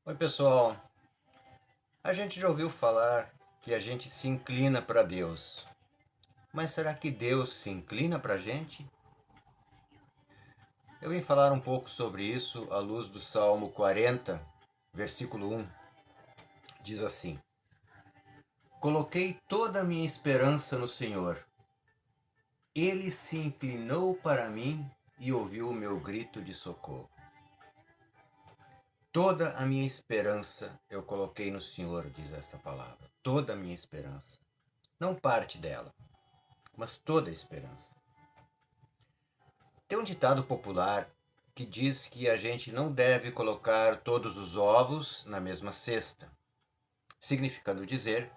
Oi, pessoal. A gente já ouviu falar que a gente se inclina para Deus. Mas será que Deus se inclina para a gente? Eu vim falar um pouco sobre isso à luz do Salmo 40, versículo 1. Diz assim: Coloquei toda a minha esperança no Senhor. Ele se inclinou para mim e ouviu o meu grito de socorro. Toda a minha esperança eu coloquei no Senhor, diz esta palavra. Toda a minha esperança. Não parte dela, mas toda a esperança. Tem um ditado popular que diz que a gente não deve colocar todos os ovos na mesma cesta, significando dizer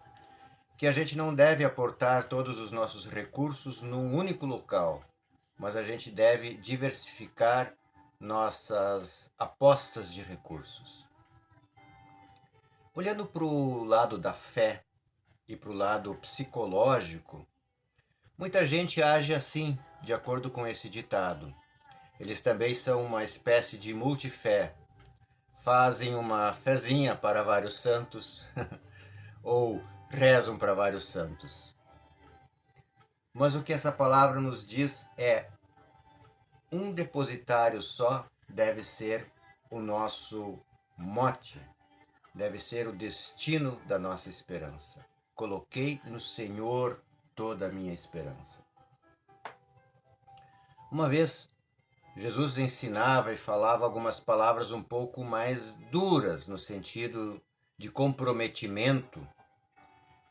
que a gente não deve aportar todos os nossos recursos num único local, mas a gente deve diversificar nossas apostas de recursos. Olhando para o lado da fé e para o lado psicológico, muita gente age assim, de acordo com esse ditado. Eles também são uma espécie de multifé. Fazem uma fezinha para vários santos ou rezam para vários santos. Mas o que essa palavra nos diz é: um depositário só deve ser o nosso mote, deve ser o destino da nossa esperança. Coloquei no Senhor toda a minha esperança. Uma vez Jesus ensinava e falava algumas palavras um pouco mais duras, no sentido de comprometimento,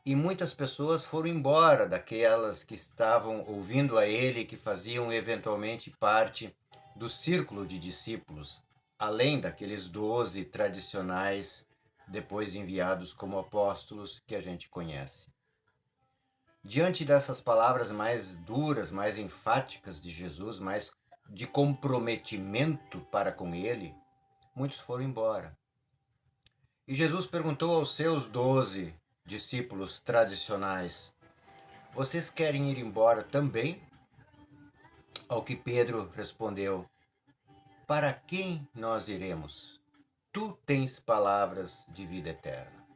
e muitas pessoas foram embora daquelas que estavam ouvindo a ele, que faziam eventualmente parte do círculo de discípulos, além daqueles 12 tradicionais, depois enviados como apóstolos, que a gente conhece. Diante dessas palavras mais duras, mais enfáticas de Jesus, mais de comprometimento para com ele, muitos foram embora. E Jesus perguntou aos seus 12 discípulos tradicionais: Vocês querem ir embora também? Ao que Pedro respondeu: Para quem nós iremos? Tu tens palavras de vida eterna.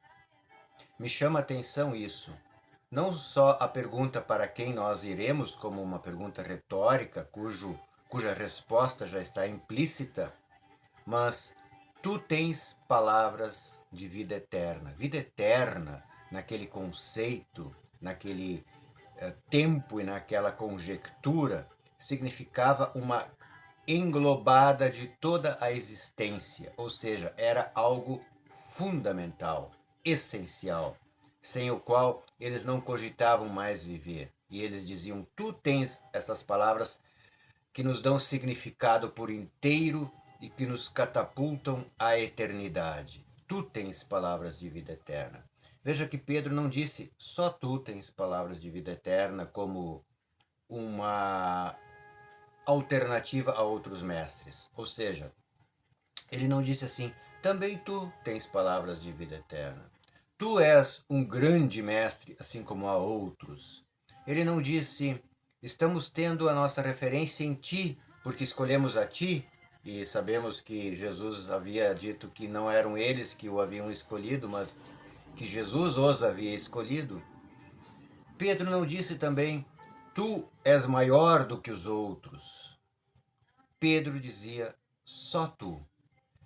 Me chama a atenção isso. Não só a pergunta para quem nós iremos, como uma pergunta retórica, cuja resposta já está implícita, mas tu tens palavras de vida eterna. Vida eterna, naquele conceito, naquele tempo e naquela conjectura, significava uma englobada de toda a existência, ou seja, era algo fundamental, essencial, sem o qual eles não cogitavam mais viver. E eles diziam: Tu tens essas palavras que nos dão significado por inteiro e que nos catapultam à eternidade. Tu tens palavras de vida eterna. Veja que Pedro não disse só tu tens palavras de vida eterna como uma alternativa a outros mestres. Ou seja, ele não disse assim, também tu tens palavras de vida eterna. Tu és um grande mestre, assim como há outros. Ele não disse, estamos tendo a nossa referência em ti, porque escolhemos a ti, e sabemos que Jesus havia dito que não eram eles que o haviam escolhido, mas que Jesus os havia escolhido. Pedro não disse também, tu és maior do que os outros. Pedro dizia, só tu,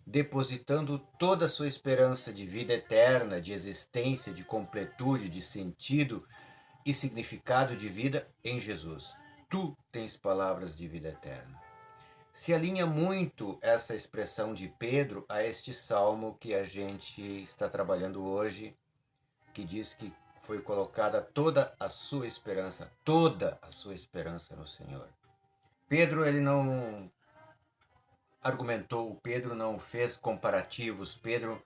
depositando toda a sua esperança de vida eterna, de existência, de completude, de sentido e significado de vida em Jesus. Tu tens palavras de vida eterna. Se alinha muito essa expressão de Pedro a este salmo que a gente está trabalhando hoje, que diz que foi colocada toda a sua esperança no Senhor. Pedro, ele não argumentou, Pedro não fez comparativos, Pedro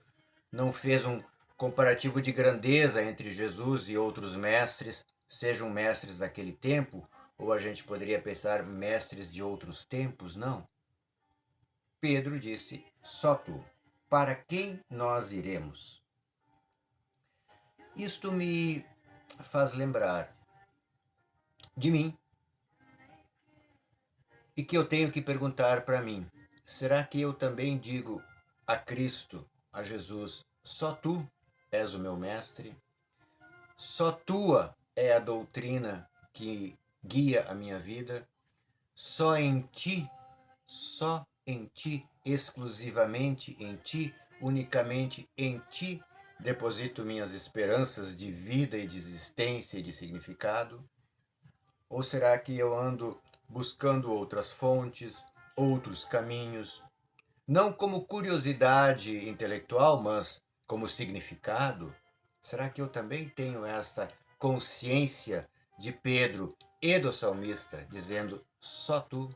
não fez um comparativo de grandeza entre Jesus e outros mestres, sejam mestres daquele tempo, ou a gente poderia pensar mestres de outros tempos, não. Pedro disse, só tu, para quem nós iremos? Isto me faz lembrar de mim e que eu tenho que perguntar para mim, será que eu também digo a Cristo a Jesus: só tu és o meu mestre, só tua é a doutrina que guia a minha vida, só em ti, exclusivamente em ti, unicamente em ti, deposito minhas esperanças de vida e de existência e de significado? Ou será que eu ando buscando outras fontes, outros caminhos, não como curiosidade intelectual, mas como significado? Será que eu também tenho essa consciência de Pedro e do salmista, dizendo: só tu,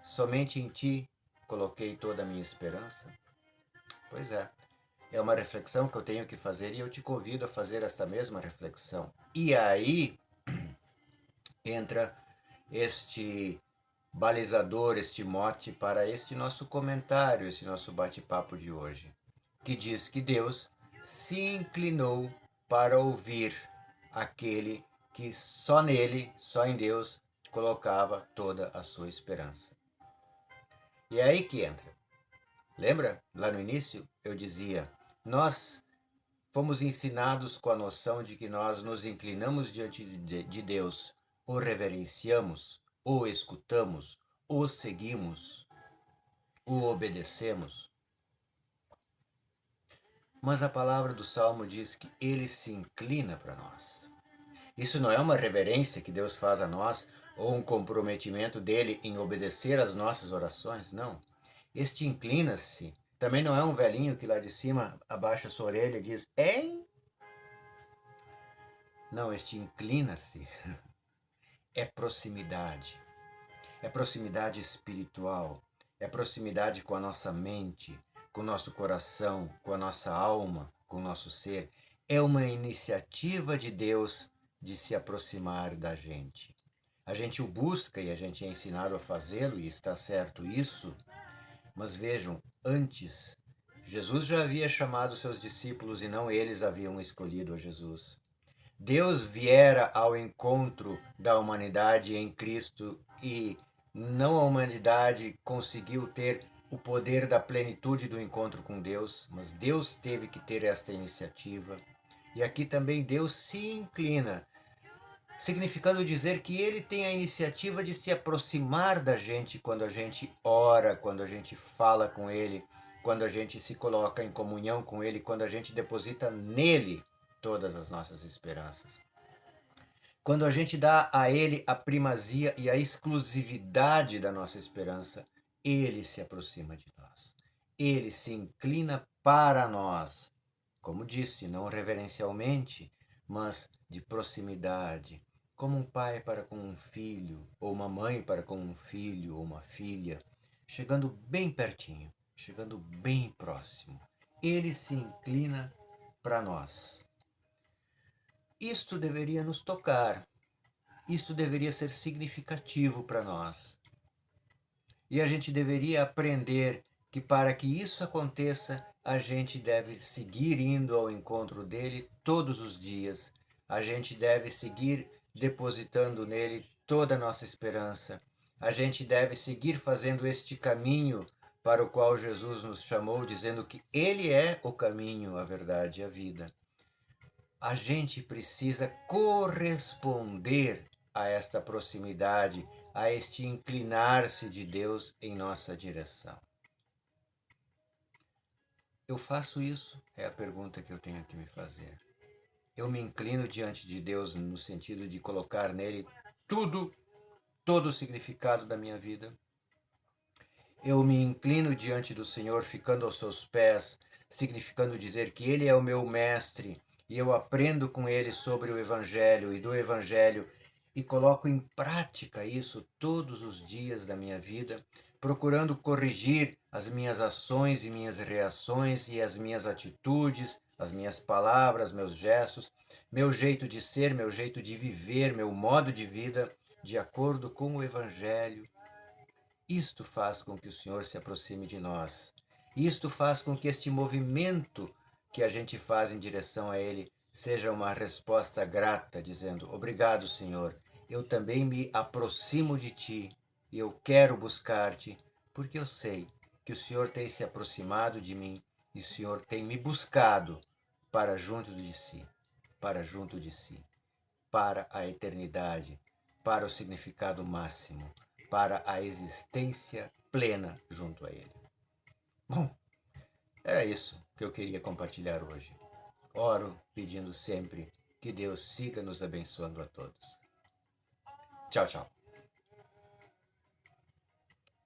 somente em ti coloquei toda a minha esperança? Pois é uma reflexão que eu tenho que fazer e eu te convido a fazer esta mesma reflexão. E aí entra este balizador, este mote para este nosso comentário, este nosso bate-papo de hoje, que diz que Deus se inclinou para ouvir aquele que só nele, só em Deus, colocava toda a sua esperança. E é aí que entra. Lembra? Lá no início eu dizia, nós fomos ensinados com a noção de que nós nos inclinamos diante de Deus, o reverenciamos, o escutamos, o seguimos, o obedecemos. Mas a palavra do Salmo diz que ele se inclina para nós. Isso não é uma reverência que Deus faz a nós ou um comprometimento dele em obedecer às nossas orações, não. Este inclina-se também não é um velhinho que lá de cima abaixa sua orelha e diz, hein? Não, este inclina-se é proximidade. É proximidade espiritual. É proximidade com a nossa mente, com o nosso coração, com a nossa alma, com o nosso ser. É uma iniciativa de Deus de se aproximar da gente. A gente o busca e a gente é ensinado a fazê-lo, e está certo isso. Mas vejam, antes, Jesus já havia chamado seus discípulos e não eles haviam escolhido a Jesus. Deus viera ao encontro da humanidade em Cristo e não a humanidade conseguiu ter o poder da plenitude do encontro com Deus, mas Deus teve que ter esta iniciativa. E aqui também Deus se inclina, significando dizer que ele tem a iniciativa de se aproximar da gente quando a gente ora, quando a gente fala com ele, quando a gente se coloca em comunhão com ele, quando a gente deposita nele todas as nossas esperanças. Quando a gente dá a ele a primazia e a exclusividade da nossa esperança, ele se aproxima de nós. Ele se inclina para nós. Como disse, não reverencialmente, mas de proximidade, como um pai para com um filho, ou uma mãe para com um filho ou uma filha, chegando bem pertinho, chegando bem próximo. Ele se inclina para nós. Isto deveria nos tocar, isto deveria ser significativo para nós. E a gente deveria aprender que para que isso aconteça, a gente deve seguir indo ao encontro dele todos os dias. A gente deve seguir depositando nele toda a nossa esperança. A gente deve seguir fazendo este caminho para o qual Jesus nos chamou, dizendo que ele é o caminho, a verdade e a vida. A gente precisa corresponder a esta proximidade, a este inclinar-se de Deus em nossa direção. Eu faço isso? É a pergunta que eu tenho que me fazer. Eu me inclino diante de Deus no sentido de colocar nele tudo, todo o significado da minha vida. Eu me inclino diante do Senhor, ficando aos seus pés, significando dizer que Ele é o meu mestre, e eu aprendo com Ele sobre o Evangelho e do Evangelho, e coloco em prática isso todos os dias da minha vida, procurando corrigir as minhas ações e minhas reações e as minhas atitudes, as minhas palavras, meus gestos, meu jeito de ser, meu jeito de viver, meu modo de vida, de acordo com o Evangelho. Isto faz com que o Senhor se aproxime de nós. Isto faz com que este movimento que a gente faz em direção a Ele seja uma resposta grata, dizendo: obrigado, Senhor, eu também me aproximo de Ti e eu quero buscar-te, porque eu sei que o Senhor tem se aproximado de mim e o Senhor tem me buscado para junto de si, para junto de si, para a eternidade, para o significado máximo, para a existência plena junto a Ele. Bom, era isso que eu queria compartilhar hoje. Oro pedindo sempre que Deus siga nos abençoando a todos. Tchau, tchau.